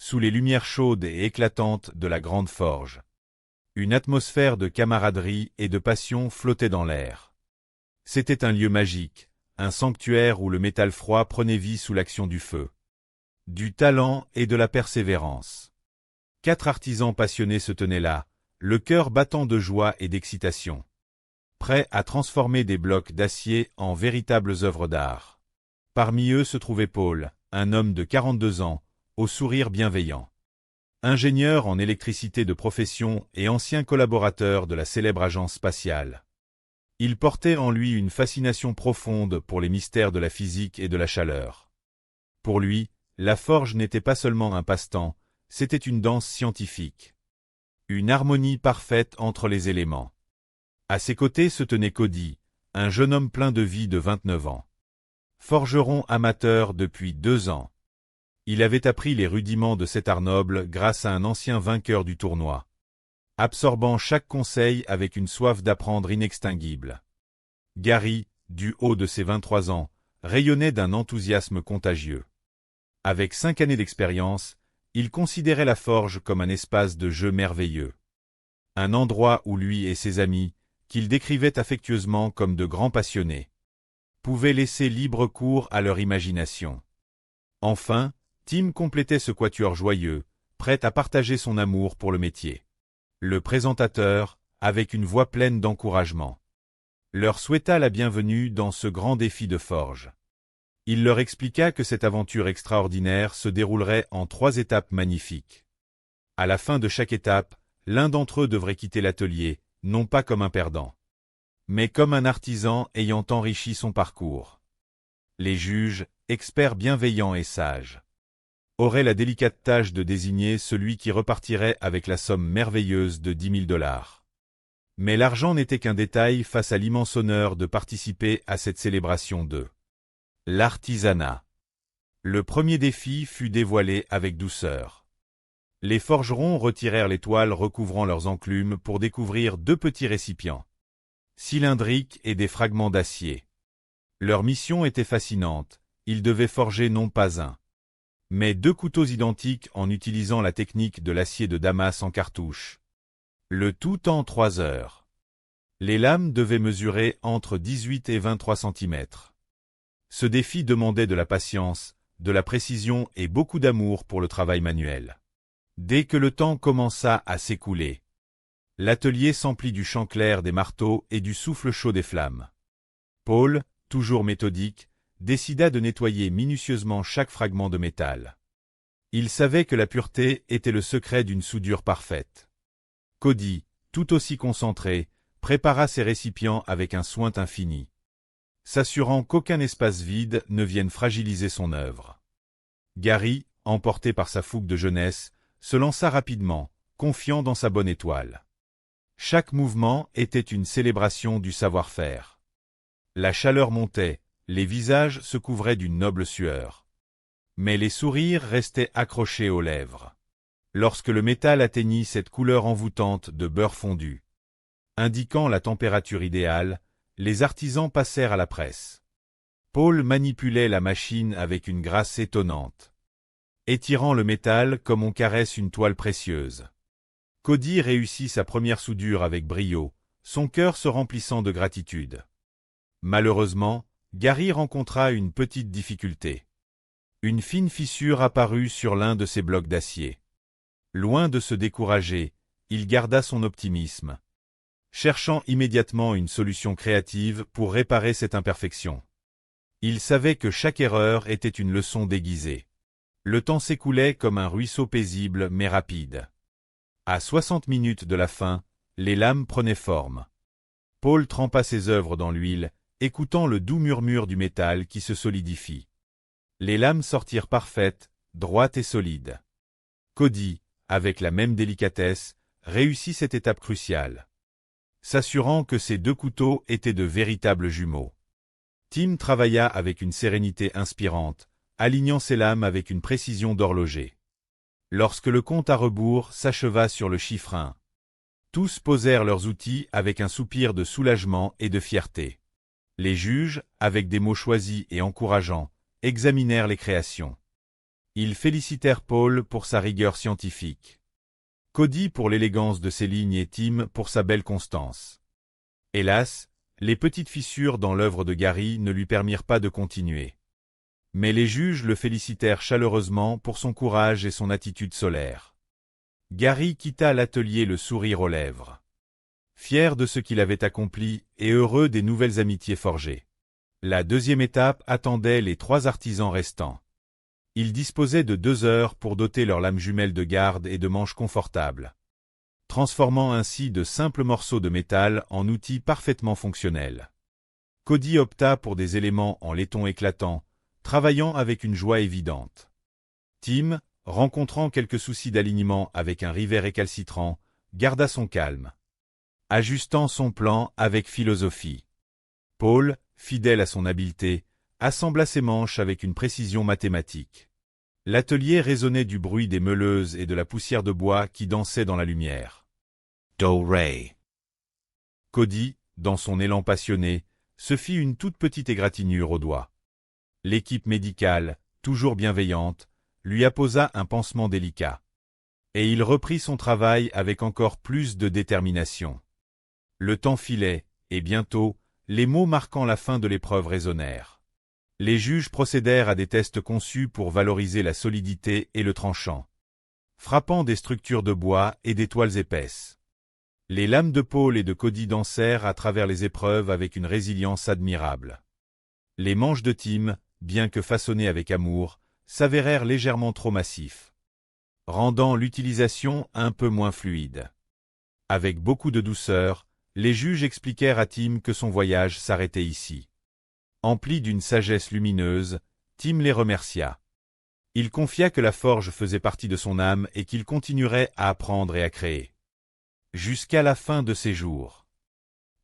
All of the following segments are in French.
sous les lumières chaudes et éclatantes de la grande forge. Une atmosphère de camaraderie et de passion flottait dans l'air. C'était un lieu magique, un sanctuaire où le métal froid prenait vie sous l'action du feu. Du talent et de la persévérance. 4 artisans passionnés se tenaient là, le cœur battant de joie et d'excitation. Prêts à transformer des blocs d'acier en véritables œuvres d'art. Parmi eux se trouvait Paul, un homme de 42 ans, au sourire bienveillant. Ingénieur en électricité de profession et ancien collaborateur de la célèbre agence spatiale. Il portait en lui une fascination profonde pour les mystères de la physique et de la chaleur. Pour lui, la forge n'était pas seulement un passe-temps, c'était une danse scientifique. Une harmonie parfaite entre les éléments. À ses côtés se tenait Cody, un jeune homme plein de vie de 29 ans. Forgeron amateur depuis 2 ans. Il avait appris les rudiments de cet art noble grâce à un ancien vainqueur du tournoi. Absorbant chaque conseil avec une soif d'apprendre inextinguible. Gary, du haut de ses 23 ans, rayonnait d'un enthousiasme contagieux. Avec 5 années d'expérience, il considérait la forge comme un espace de jeu merveilleux. Un endroit où lui et ses amis, qu'il décrivait affectueusement comme de grands passionnés, pouvaient laisser libre cours à leur imagination. Enfin, Tim complétait ce quatuor joyeux, prêt à partager son amour pour le métier. Le présentateur, avec une voix pleine d'encouragement, leur souhaita la bienvenue dans ce grand défi de forge. Il leur expliqua que cette aventure extraordinaire se déroulerait en 3 étapes magnifiques. À la fin de chaque étape, l'un d'entre eux devrait quitter l'atelier, non pas comme un perdant, mais comme un artisan ayant enrichi son parcours. Les juges, experts bienveillants et sages, auraient la délicate tâche de désigner celui qui repartirait avec la somme merveilleuse de 10 000 $. Mais l'argent n'était qu'un détail face à l'immense honneur de participer à cette célébration de l'artisanat. Le premier défi fut dévoilé avec douceur. Les forgerons retirèrent les toiles recouvrant leurs enclumes pour découvrir 2 petits récipients, cylindriques et des fragments d'acier. Leur mission était fascinante, ils devaient forger non pas un, mais 2 couteaux identiques en utilisant la technique de l'acier de Damas en cartouche. Le tout en 3 heures. Les lames devaient mesurer entre 18 et 23 cm. Ce défi demandait de la patience, de la précision et beaucoup d'amour pour le travail manuel. Dès que le temps commença à s'écouler, l'atelier s'emplit du chant clair des marteaux et du souffle chaud des flammes. Paul, toujours méthodique, décida de nettoyer minutieusement chaque fragment de métal. Il savait que la pureté était le secret d'une soudure parfaite. Cody, tout aussi concentré, prépara ses récipients avec un soin infini, s'assurant qu'aucun espace vide ne vienne fragiliser son œuvre. Gary, emporté par sa fougue de jeunesse, se lança rapidement, confiant dans sa bonne étoile. Chaque mouvement était une célébration du savoir-faire. La chaleur montait, les visages se couvraient d'une noble sueur. Mais les sourires restaient accrochés aux lèvres. Lorsque le métal atteignit cette couleur envoûtante de beurre fondu, indiquant la température idéale, les artisans passèrent à la presse. Paul manipulait la machine avec une grâce étonnante, étirant le métal comme on caresse une toile précieuse. Cody réussit sa première soudure avec brio, son cœur se remplissant de gratitude. Malheureusement, Gary rencontra une petite difficulté. Une fine fissure apparut sur l'un de ses blocs d'acier. Loin de se décourager, il garda son optimisme, cherchant immédiatement une solution créative pour réparer cette imperfection. Il savait que chaque erreur était une leçon déguisée. Le temps s'écoulait comme un ruisseau paisible mais rapide. À 60 minutes de la fin, les lames prenaient forme. Paul trempa ses œuvres dans l'huile, écoutant le doux murmure du métal qui se solidifie. Les lames sortirent parfaites, droites et solides. Cody, avec la même délicatesse, réussit cette étape cruciale, s'assurant que ces 2 couteaux étaient de véritables jumeaux. Tim travailla avec une sérénité inspirante, alignant ses lames avec une précision d'horloger. Lorsque le compte à rebours s'acheva sur le chiffre 1, tous posèrent leurs outils avec un soupir de soulagement et de fierté. Les juges, avec des mots choisis et encourageants, examinèrent les créations. Ils félicitèrent Paul pour sa rigueur scientifique, Cody pour l'élégance de ses lignes et Tim pour sa belle constance. Hélas, les petites fissures dans l'œuvre de Gary ne lui permirent pas de continuer. Mais les juges le félicitèrent chaleureusement pour son courage et son attitude solaire. Gary quitta l'atelier le sourire aux lèvres, fier de ce qu'il avait accompli et heureux des nouvelles amitiés forgées. La deuxième étape attendait les 3 artisans restants. Ils disposaient de 2 heures pour doter leurs lames jumelles de garde et de manches confortables, transformant ainsi de simples morceaux de métal en outils parfaitement fonctionnels. Cody opta pour des éléments en laiton éclatant, travaillant avec une joie évidente. Tim, rencontrant quelques soucis d'alignement avec un rivet récalcitrant, garda son calme, ajustant son plan avec philosophie. Paul, fidèle à son habileté, assembla ses manches avec une précision mathématique. L'atelier résonnait du bruit des meuleuses et de la poussière de bois qui dansait dans la lumière. Do-Ré. Cody, dans son élan passionné, se fit une toute petite égratignure au doigt. L'équipe médicale, toujours bienveillante, lui apposa un pansement délicat. Et il reprit son travail avec encore plus de détermination. Le temps filait, et bientôt, les mots marquant la fin de l'épreuve résonnèrent. Les juges procédèrent à des tests conçus pour valoriser la solidité et le tranchant, frappant des structures de bois et des toiles épaisses. Les lames de Paul et de Cody dansèrent à travers les épreuves avec une résilience admirable. Les manches de Tim, bien que façonnées avec amour, s'avérèrent légèrement trop massifs, rendant l'utilisation un peu moins fluide. Avec beaucoup de douceur, les juges expliquèrent à Tim que son voyage s'arrêtait ici. Empli d'une sagesse lumineuse, Tim les remercia. Il confia que la forge faisait partie de son âme et qu'il continuerait à apprendre et à créer, jusqu'à la fin de ses jours.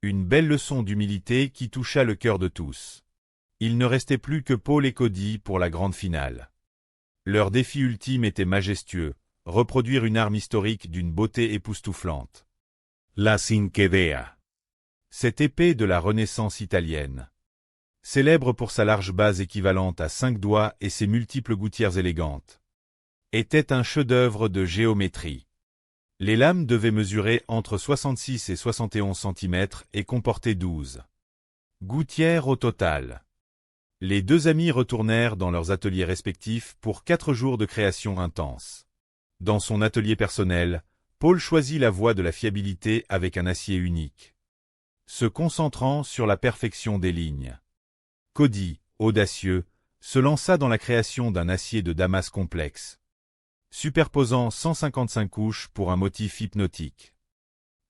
Une belle leçon d'humilité qui toucha le cœur de tous. Il ne restait plus que Paul et Cody pour la grande finale. Leur défi ultime était majestueux, reproduire une arme historique d'une beauté époustouflante. La Cinquedea. Cette épée de la Renaissance italienne, célèbre pour sa large base équivalente à 5 doigts et ses multiples gouttières élégantes, était un chef-d'œuvre de géométrie. Les lames devaient mesurer entre 66 et 71 cm et comporter 12 gouttières au total. Les 2 amis retournèrent dans leurs ateliers respectifs pour 4 jours de création intense. Dans son atelier personnel, Paul choisit la voie de la fiabilité avec un acier unique, se concentrant sur la perfection des lignes. Cody, audacieux, se lança dans la création d'un acier de Damas complexe, superposant 155 couches pour un motif hypnotique.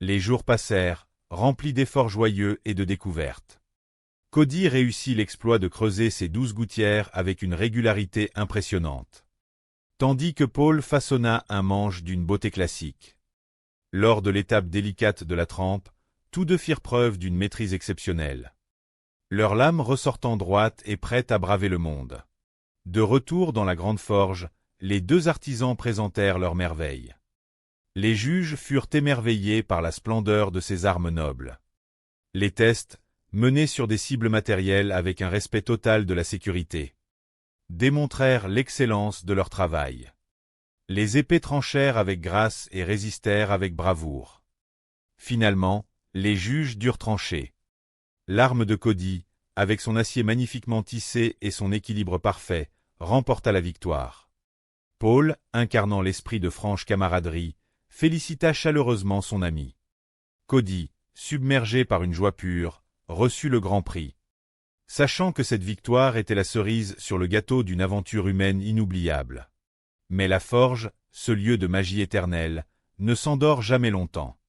Les jours passèrent, remplis d'efforts joyeux et de découvertes. Cody réussit l'exploit de creuser ses 12 gouttières avec une régularité impressionnante, tandis que Paul façonna un manche d'une beauté classique. Lors de l'étape délicate de la trempe, tous 2 firent preuve d'une maîtrise exceptionnelle, leurs lames ressortant droites et prêtes à braver le monde. De retour dans la grande forge, les 2 artisans présentèrent leurs merveilles. Les juges furent émerveillés par la splendeur de ces armes nobles. Les tests, menés sur des cibles matérielles avec un respect total de la sécurité, démontrèrent l'excellence de leur travail. Les épées tranchèrent avec grâce et résistèrent avec bravoure. Finalement, les juges durent trancher. L'arme de Cody, avec son acier magnifiquement tissé et son équilibre parfait, remporta la victoire. Paul, incarnant l'esprit de franche camaraderie, félicita chaleureusement son ami. Cody, submergé par une joie pure, reçut le grand prix, sachant que cette victoire était la cerise sur le gâteau d'une aventure humaine inoubliable. Mais la forge, ce lieu de magie éternelle, ne s'endort jamais longtemps.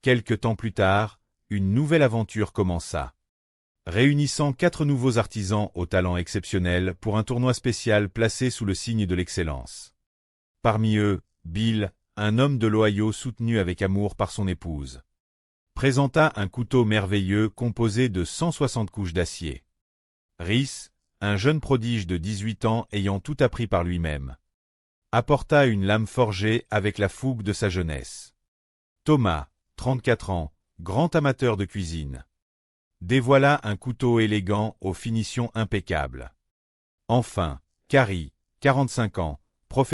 Quelque temps plus tard, une nouvelle aventure commença, réunissant 4 nouveaux artisans au talent exceptionnel pour un tournoi spécial placé sous le signe de l'excellence. Parmi eux, Bill, un homme de l'Ohio soutenu avec amour par son épouse, présenta un couteau merveilleux composé de 160 couches d'acier. Rhys, un jeune prodige de 18 ans ayant tout appris par lui-même, apporta une lame forgée avec la fougue de sa jeunesse. Thomas, 34 ans, grand amateur de cuisine, dévoila un couteau élégant aux finitions impeccables. Enfin, Carrie, 45 ans, Professeur